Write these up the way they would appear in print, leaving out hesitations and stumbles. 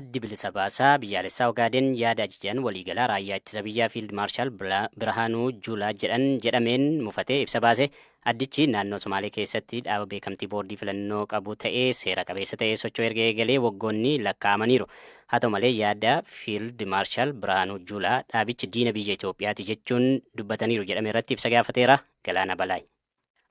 Addi bilisa baasaa biyyaalessaa Ogaaden yaada ajajaan waliigalaa raayyaa ittisa biyyaa Fiild Maarshaal Birhaanuu Juulaa jedhameen mufatee ibsa baase. Addichi naannoo Somaalee keessatti dhaaba beekamtii boordii filannoo qabu ta'ee seera qabeessa ta'ee socho'uu erga eegalee waggoonni lakkaa'amaniiru. Haa ta'u malee yaada Fiild Maarshaal Birhaanuu Juulaa dhaabichi diina biyya Itoophiyaati jechuun dubbataniiru jedhame irratti ibsa gaafateera. Galaana Balaay.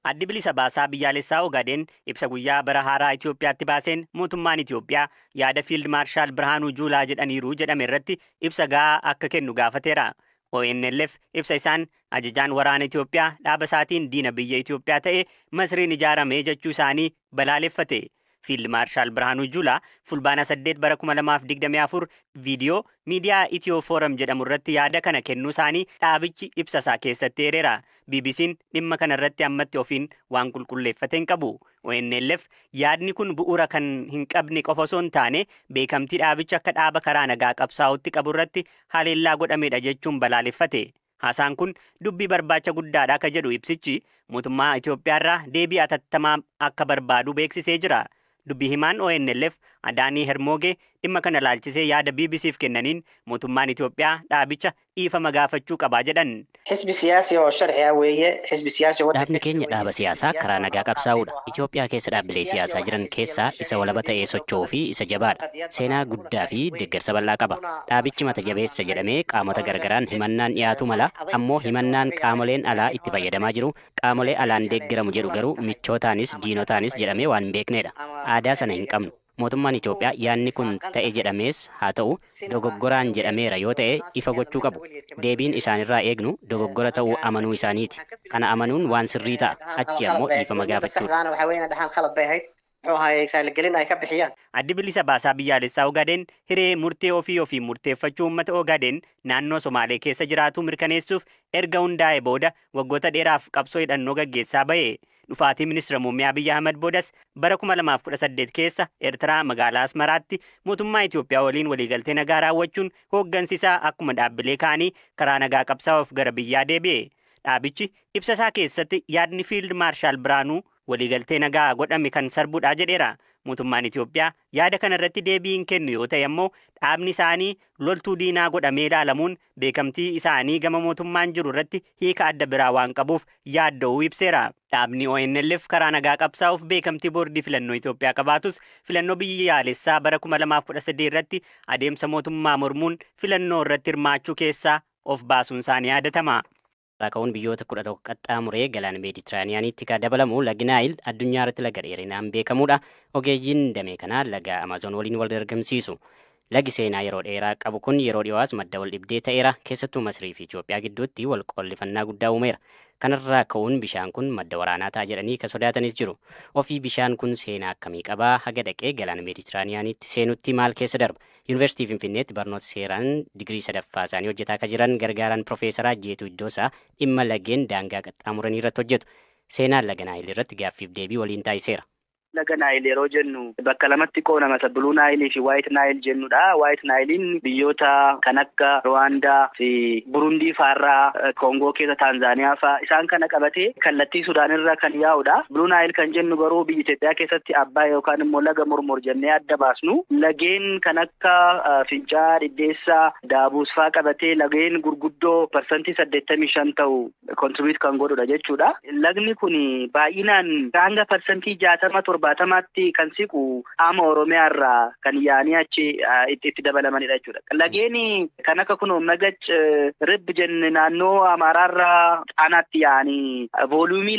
Addi bilisa baasaa biyyaalessaa Ogaaden ibsa guyyaa bara haaraa Itoophiyaatti baaseen mootummaan Itoophiyaa yaada Fiild Maarshaal Birhaanuu Juulaa jedhaniiru jedhame irratti ibsa gahaa akka kennu gaafateera. ONLF ibsa isaan ajajaan waraana Itoophiyaa dhaaba isaatiin diina biyya Itoophiyaa ta'e Masriin ijaarame jechuu isaanii balaaleffate. Fiild Maarshaal Birhaanuu Juulaa fulbaana 8 bara 2024 viidiyoo miidiyaa Itiyoo Fooram jedhamu irratti yaada kana kennuu isaanii dhaabichi ibsa isaa keessatti eereera. BBC'n dhimma kana irratti ammatti ofiin waan qulqulleeffate hin qabu. ONLF yaadni kun bu'uura kan hin qabne qofa osoo hin taane beekamtii dhaabicha akka dhaaba karaa nagaa qabsaa'utti qabu irratti haleellaa godhamedha jechuun balaaleffate. Haasaan kun dubbii barbaacha guddaadha akka jedhu ibsichi mootummaa Itoophiyaarraa deebii atattamaa akka barbaadu beeksisee jira. Dubbii himaan ONLF Adaanii Hermoogee dhimma kana laalchisee yaada BBC'f kennaniin mootummaan Itoophiyaa dhaabicha dhiifama gaafachuu qabaa jedhan. Dhaabni keenya dhaaba siyaasaa karaa nagaa qabsaa'udha. Itoophiyaa keessa dhaabbilee siyaasaa jiran keessaa isa walaba ta'ee socho'uu fi isa jabaadha. Seenaa guddaa fi deeggarsa bal'aa qaba. Dhaabichi mata jabeessa jedhamee qaamota gargaraan himannaan dhiyaatu mala. Ammoo himannaan qaamoleen alaa itti fayyadamaa jiru. Qaamolee alaan deeggaramu jedhu garuu michootaanis diinotaanis jedhamee waan hin beeknedha. Aadaa sana hin qabnu. Mootummaan Itoophiyaa yaadni kun ta'e jedhamees haa ta'u dogoggoraan jedhameera yoo ta'e ifa gochuu qabu. Deebiin isaanirraa eegnu dogoggora ta'uu amanuu isaaniiti. Kana amanuun waan sirrii ta'a. Achi ammoo dhiifama gaafachuudha. Addi bilisa baasaa biyyaalessaa Ogaaden hiree murtee ofii murteeffachuu uummata Ogaaden naannoo Somaalee keessa jiraatu mirkaneessuuf erga hundaa'e booda waggoota dheeraaf qabsoo hidhannoo gaggeessaa bahe. Dhufaatii ministeera muummee Abiyyi Ahmad boodas bara 2018 keessa Eertiraa magaalaa Asmaraatti mootummaa Itoophiyaa waliin waliigaltee nagaa raawwachuun hooggansisaa akkuma dhaabbilee kaanii karaa nagaa qabsaa'uuf gara biyyaa deebi'e. Dhaabichi ibsa isaa keessatti yaadni Fiild Maarshaal Birhaanuu waliigaltee nagaa godhame kan sarbuudha jedheera. Mootummaan Itoophiyaa yaada kana irratti deebii hin kennu yoo ta'e ammoo dhaabni isaanii loltuu diinaa godhamee ilaalamuun beekamtii isaanii gama mootummaan jiru irratti hiika adda biraa waan qabuuf yaadda'uu ibseera. Dhaabni ONLF karaa nagaa qabsaa'uuf beekamtii boordii filannoo Itoophiyaa qabaatus filannoo biyyaalessaa bara 2013 irratti adeemsa mootummaa mormuun filannoo irratti hirmaachuu keessaa of baasuun isaanii yaadatama. Ka'uun biyyoota 11 qaxxaamuree galaana Meeditiraaniyaanitti kan dabalamu lagi Naayil addunyaa irratti laga dheerinaan beekamudha. Ogeeyyiin damee kanaa laga Amazoon waliin wal dorgomsiisu. Lagi seenaa yeroo dheeraa qabu kun yeroo dhiyoos madda wal dhibdee ta'eera. Keessattuu Masrii fi Itoophiyaa gidduutti wal qollifannaa guddaa uumeera. Kanarraa ka'uun bishaan kun madda waraanaa ta'a jedhanii kan sodaatanis jiru. Ofii bishaan kun seenaa akkamii qabaa? Haga dhaqee galaana Meeditiraaniyaanitti seenutti maal keessa darba? Yuunivarsiitii Finfinneetti barnoota seeraan digirii sadaffaa isaanii hojjetaa kan jiran gargaaraan Profeesaraa Jeetuu Iddoosaa dhimma lageen daangaa qaxxaamuranii irratti hojjetu. Seenaan laga Naayil irratti gaaffiif deebii waliin taasiseera. Laga Naayil yeroo jennu bakka lamatti qoodama. Buluu Naayilii fi Waayit Naayil jennudha. Waayit Naayiliin biyyoota kan akka Rwaandaa fi Burundii faarraa, Koongoo keessa Taanzaaniyaa faa isaan kana qabatee kallattii Sudaan irra kan yaa'udha. Buluu Naayil kan jennu garuu biyya Itoophiyaa keessatti abbaa yookaan immoo laga mormor jennee adda baasnu. Lageen kan akka Fincaa, Dhiddeessaa, Daabuus faa qabatee lageen gurguddoo parsantii 85 ta'u kontribiut kan godhudha jechuudha. Lagni kun baay'inaan hanga parsantii 60 torbaatamaatti kan siqu qaama Oromiyaa irraa kan yaa'anii achi itti dabalamanidha jechuudha. Lageen kan akka kunoo Magac, Rib jenne naannoo Amaaraa irraa Xaanaatti yaa'anii voolumii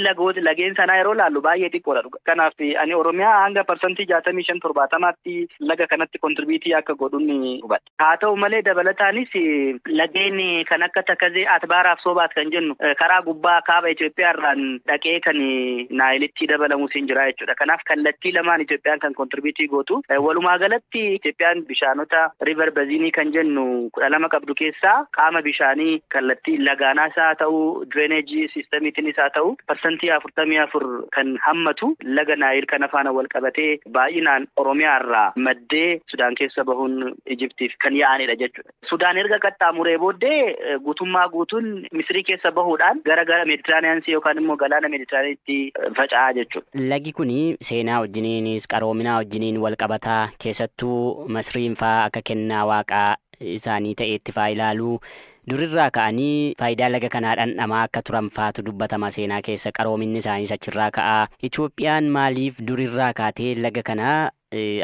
lageen sanaa yeroo laallu baay'ee xiqqoodha. Kanaaf ani Oromiyaa hanga parsantii 65 torbaatamaatti laga kanatti kontribiitii akka godhuun hubadha. Haa ta'u malee dabalataanis lageen kan akka Takazee, Atbaaraaf Soobaat kan jennu karaa gubbaa kaaba Itoophiyaa irraan dhaqee kan Naayilitti dabalamuus hin jira jechuudha. Kanaaf kallattii lamaan Itoophiyaan kan kontribiitii gootu. Walumaa galatti Itoophiyaan bishaanota river baziinii kan jennu 12 qabdu keessaa qaama bishaanii kallattii lagaanaas haa ta'u direneejii siistamiitiinis haa ta'u parsantii 44 kan hammatu laga Naayil kana faana wal qabatee baay'inaan Oromiyaa irraa maddee Sudaan keessa bahuun Ijiptiif kan yaa'anidha jechuudha. Sudaan erga qaxxaamuree booddee guutummaa guutuun Misrii keessa bahuudhaan gara Meeditiraaniyaansii yookaan immoo galaana Meeditiraaniyaanitti faca'aa jechuudha. Lagi kuni seenaa wajjiniinis qaroominaa wajjiniin wal qabataa keessattuu Masriin faa akka kennaa waaqaa isaanii ta'eetti faa ilaaluu durirraa ka'anii faayidaa laga kanaa dhandhamaa akka turan faatu dubbatama seenaa keessa qaroominni isaaniis achirraa ka'aa. Itoophiyaan maaliif durirraa kaatee laga kanaa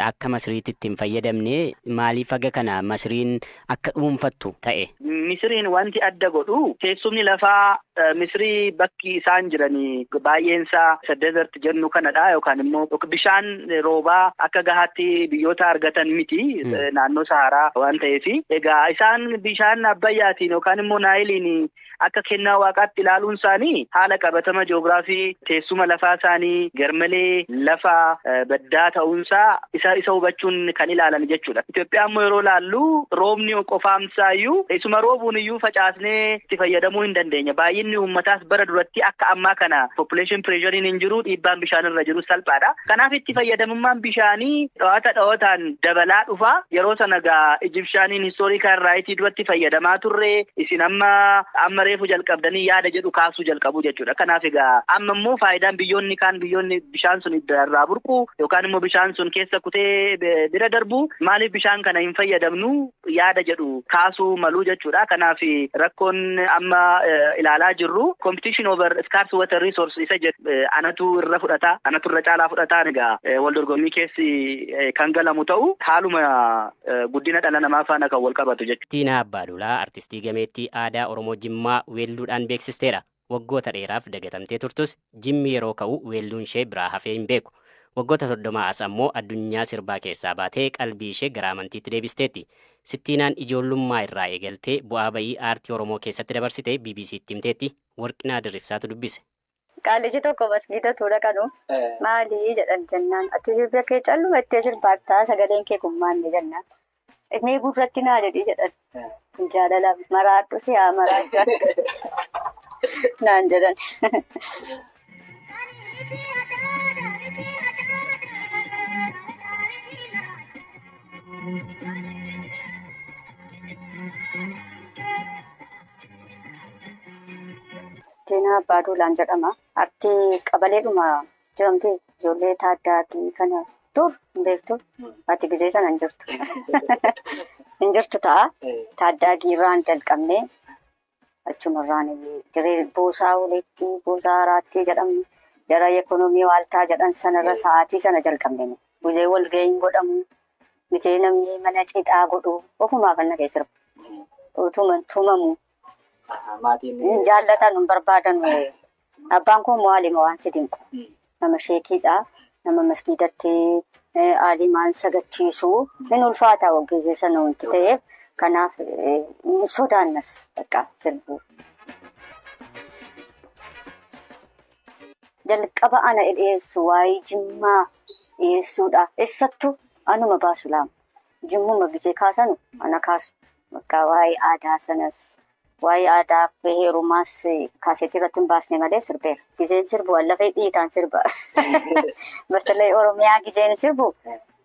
akka Masriitti ittiin fayyadamne maaliif aga kana Masriin akka dhuunfattu ta'e? Misriin wanti adda godhu teessumni lafaa Misrii bakki isaan jiranii baay'eensaa desert jennu kanadha yookaan immoo bishaan roobaa akka gahaatti biyyoota argatan miti naannoo Saharaa waan ta'eef egaa isaan bishaan Abbayyaatiin yookaan immoo Naayiliin akka kennaa waaqaatti ilaaluun isaanii haala qabatama ji'oogiraafii teessuma lafaa isaanii garmalee lafa baddaa ta'uunsaa isa hubachuun kan ilaalan jechuudha. Itoophiyaan immoo yeroo laallu roobni qofaamsaayyuu isuma roobuun iyyuu facaasnee itti fayyadamuu hin dandeenya. Baay'inni uummataas bara duratti akka ammaa kana population pressure hin jiru dhiibbaan bishaan irra jiru salphaadha. Kanaaf itti fayyadamummaan bishaanii dhawaataan dabalaa dhufa. Yeroo sana gaa Egyptianiin historical right duratti fayyadamaa turre isin amma reefu jalqabdanii yaada jedhu kaasuu jalqabu jechuudha. Kanaaf egaa amma immoo faayidaan biyyoonni bishaan sun irraa burqu yookaan immoo bishaan sun keessa kutee bira darbu maaliif bishaan kana hin fayyadamnu yaada jedhu kaasuu maluu jechuudha. Kanaaf rakkoon amma ilaalaa jirru competition over scarce water resource isa jedhu anatu irra caalaa fudhataan egaa wal dorgommii keessi kan galamu ta'u haaluma guddina dhala namaa faana kan wal qabatu jechuudha. Tiinaa Abbaaduulaa artistii gameettii aadaa Oromoo Jimmaa weelluudhaan beeksisteera. Waggoota dheeraaf dagatamtee turtus Jimmi yeroo ka'u weelluun ishee biraa hafee hin beeku. Waggoota 30 as ammoo addunyaa sirbaa keessaa baatee qalbii ishee gara amantiitti deebisteetti. Sittiinaan ijoollummaa irraa eegaltee bu'aa bayii aartii Oromoo keessatti dabarsitee BBC'tti himteetti. Warqinaa Dirribsaatu dubbise. Qaaliji tokko masgiida tuula kanu maalii jedhan jennaan ati sirba kee calluma ittee sirbaattaa sagaleen kee kun maalli jennaan. Inni gurratti naa jedhii jedhan. Kun jaalala maraadhu si'aa maraadhu naan jedhan. Tiinaa Abbaaduulaan jedhama. Artii qabaleedhuma jiramti ijoollee Taaddaatii kana dur hin beektu. Ati gizee sana hin jirtu. Hin jirtu ta'a. Taaddaatii irraan jalqabnee achumarraan diree Buusaa Uleetti Buusaa Araattii jedhamu jara ekonomii waaltaa jedhan sanarra sa'aatii sana jalqabnee. Gizee walga'iin godhamu. Gizee namni mana cidhaa godhu. Ofumaaf anna keessa jiru. Utuman tumamu. Jaallatan hin barbaadan abbaan koo maalima waan si dinqu nama sheekiidha nama masgiidatti aalimaan sagachiisu min ulfaataa waggizee sana wanti ta'eef kanaaf hin sodaannas bakka sirbu. Jalqaba ana dhiyeessu waa'ee Jimmaa dhiyeessuudha. Eessattuu anuma baasu laama. Jimmuma gizee kaasanu ana kaasu bakka waa'ee aadaa sanas. Waa'ee aadaa fi heerumaas kaasetii irratti hin baasne malee sirbeera. Gizeen sirbu lafee dhiitaan sirba. Batallee Oromiyaa gizeen sirbu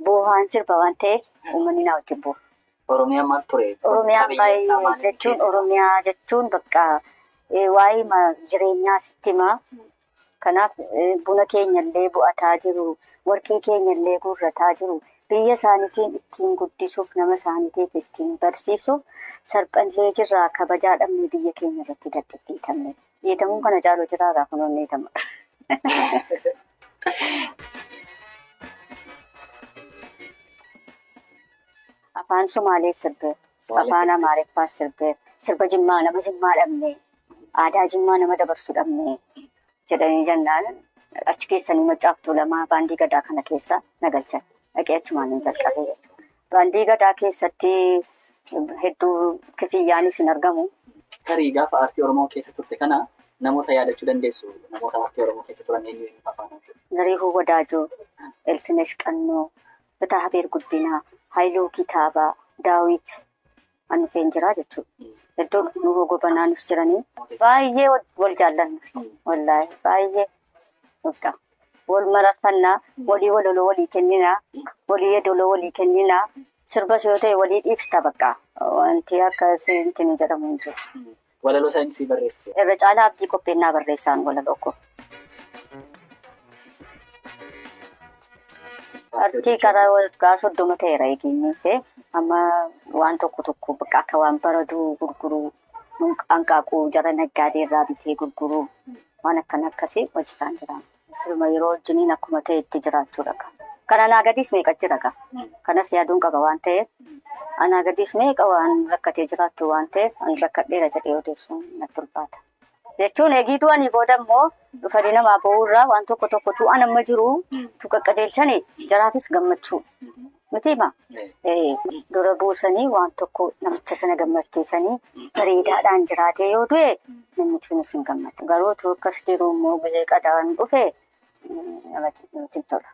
boohaan sirba waan ta'eef uummanni naa wajjin bu'a. Oromiyaan maal ture? Oromiyaa jechuun bakka waa'ee jireenyaa sitti himaa. Kanaaf buna keenyallee bu'ataa jiru, warqii keenyallee guurrataa jiru. Biyya isaaniitiin ittiin guddisuuf nama isaaniitiif ittiin barsiisuuf sarphallee jirraa kabajaa dhabnee biyya keenya irratti dadhabbiitamne. Dhiitamuun kana caaloo jiraarraa kunuun dhiitama. Afaan Somaalee sirbee, afaan Amaariffaa sirbee, sirba Jimmaa nama Jimmaa dhabnee, aadaa Jimmaa nama dabarsuu dhabnee jedhanii jennaan achi keessanii Maccaaftuu Lamaa baandii gadaa kana keessa nagalchan. Dhaqee achumaan hin jalqabee jechuudha. Baandii gadaa keessatti hedduu kifiyyaanis hin argamu. Tarii gaafa aartii Oromoo keessa turte kana namoota yaadachuu dandeessu. Namoota aartii Oromoo keessa turan eenyu afaan hojjetu? Zariihuu Wadaajoo, Elfinesh Qannoo, Bitaa Habeer Guddinaa, Haayiluu Kitaabaa, Daawit Anufeen jiraa jechuudha. Iddoo Nuhoo Gobanaanis jiranii baay'ee wal jaallanna. Wallaahi baay'ee bakka. Wal mararfannaa, walii waloloo walii kenninaa, walii edoloo walii kenninaa, sirbas yoo ta'e walii dhiibsita bakka wanti akkasii hin jedhamu hin jiru. Walaloo saayinsii barreesse. Irra caalaa Abdii Qopheennaa barreessaan walaloo koo. Artii karaa waggaa 30 ta'eera eegiinnisee amma waan tokko bakka akka waan baraduu gurguruu hanqaaquu jara naggaadee irraa bitee gurguruu waan akkasii hojjetaan jira. Sirma yeroo wajjiniin akkuma ta'e itti jiraachuudha. Kana anaa gadiis meeqa jira gaa? Kanas yaaduun qaba waan ta'eef anaa gadiis meeqa waan rakkatee jiraattu waan ta'eef ani rakkadheera jedhee odeessuun natti ulfaata. Jechuun eegii du'anii booda immoo dhufanii namaa ba'uurraa waan tokko tu'an amma jiru tu qaqqajeelchanii jaraafis gammachuu mitiima. Dura buusanii waan tokko namicha sana gammachiisanii bareedaadhaan jiraatee yoo du'e namni sunis hin gammadu. Garuu tu akkas jiru immoo gizee qadaan dhufe namatti tola.